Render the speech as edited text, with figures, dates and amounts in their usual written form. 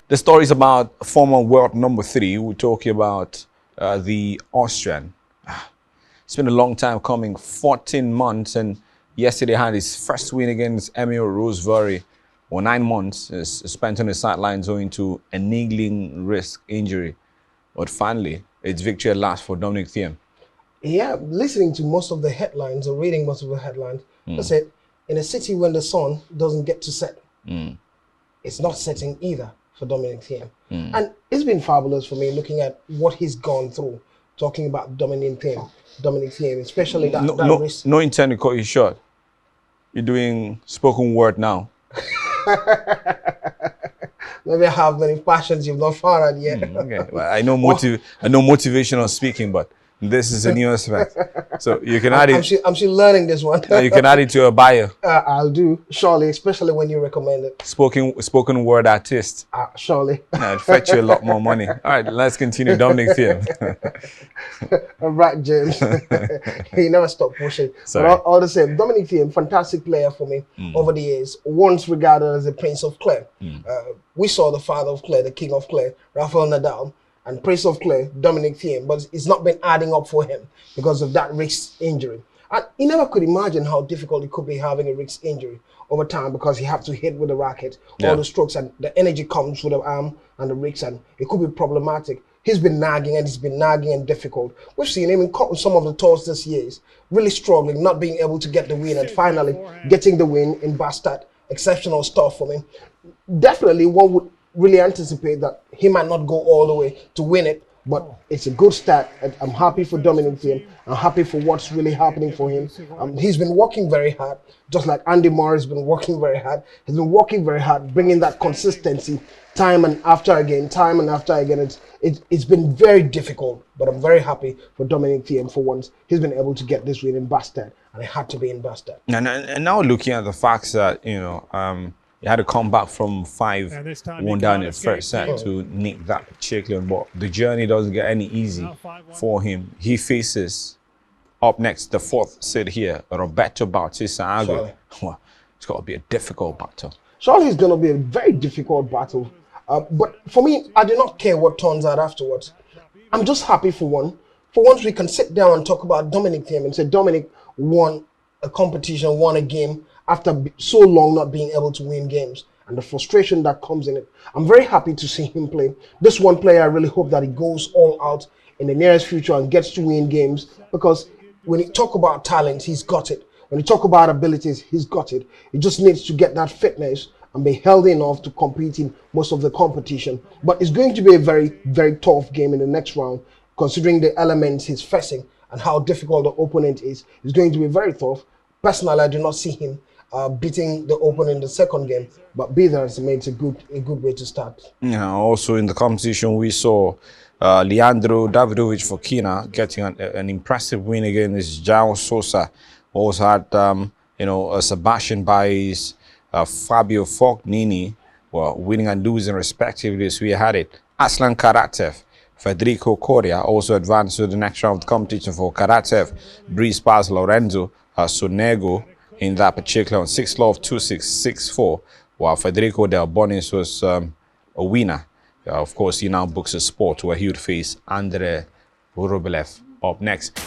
The story is about former world number 3. We're talking about the Austrian. It's been a long time coming, 14 months, and yesterday had his first win against Emil Roseberry. 9 months is spent on the sidelines owing to a niggling wrist injury. But finally, it's victory at last for Dominic Thiem. Yeah, listening to most of the headlines or reading most of the headlines, I said, in a city when the sun doesn't get to set, it's not setting either for Dominic Thiem. And it's been fabulous for me looking at what he's gone through, talking about Dominic Thiem, especially that wrist. No intent to cut you short. You're doing spoken word now. Maybe I have many passions you've not found out yet. Okay, well, I know motivational speaking, but this is a new aspect. So you can add it. I'm still learning this one. You can add it to your bio. I'll do, surely, especially when you recommend it. Spoken word artist. Surely. It'll fetch you a lot more money. All right, let's continue. Dominic Thiem. All right, James. He never stopped pushing. Sorry. But all the same, Dominic Thiem, fantastic player for me over the years. Once regarded as the Prince of Clay. We saw the father of Clay, the king of Clay, Rafael Nadal, and Prince of Clay, Dominic Thiem, but it's not been adding up for him because of that wrist injury. And he never could imagine how difficult it could be having a wrist injury over time because he had to hit with the racket, all the strokes, and the energy comes with the arm and the wrist, and it could be problematic. He's been nagging and difficult. We've seen him in some of the tours this year, really struggling, not being able to get the win, and finally getting the win in Bastad. Exceptional stuff for me. Definitely one would really anticipate that he might not go all the way to win it, but it's a good start. I'm happy for Dominic Thiem. I'm happy for what's really happening for him. He's been working very hard, just like Andy Murray has been working very hard. He's been working very hard, bringing that consistency time and after again. It's been very difficult, but I'm very happy for Dominic Thiem for once. He's been able to get this win in Bastad, and it had to be in Bastad. And now looking at the facts that, you had to come back from 5-1 down in the first set to nick that particular, but the journey doesn't get any easy for him. He faces up next the 4th seed here, Roberto Bautista Aguirre. Well, it's got to be a difficult battle. Surely it's going to be a very difficult battle. But for me, I do not care what turns out afterwards. I'm just happy for one. For once, we can sit down and talk about Dominic Thiem and say Dominic won a competition, won a game, after so long not being able to win games and the frustration that comes in it. I'm very happy to see him play. This one player, I really hope that he goes all out in the nearest future and gets to win games, because when you talk about talent, he's got it. When you talk about abilities, he's got it. He just needs to get that fitness and be healthy enough to compete in most of the competition. But it's going to be a very, very tough game in the next round, considering the elements he's facing and how difficult the opponent is. It's going to be very tough. Personally, I do not see him beating the opponent in the second game, but be there, it's a good way to start. Yeah, also in the competition, we saw Leandro Davidovich Fokina getting an impressive win against João Sousa. Also had Sebastian Baez, Fabio Fognini, winning and losing respectively. So we had it. Aslan Karatev, Federico Coria also advanced to the next round of the competition for Karatev, Breeze Paz Lorenzo, Sonego in that particular on 6-love, 2-6, 6-4, while Federico Del Bonis was a winner. Of course, he now books a spot where he would face Andrei Rublev up next.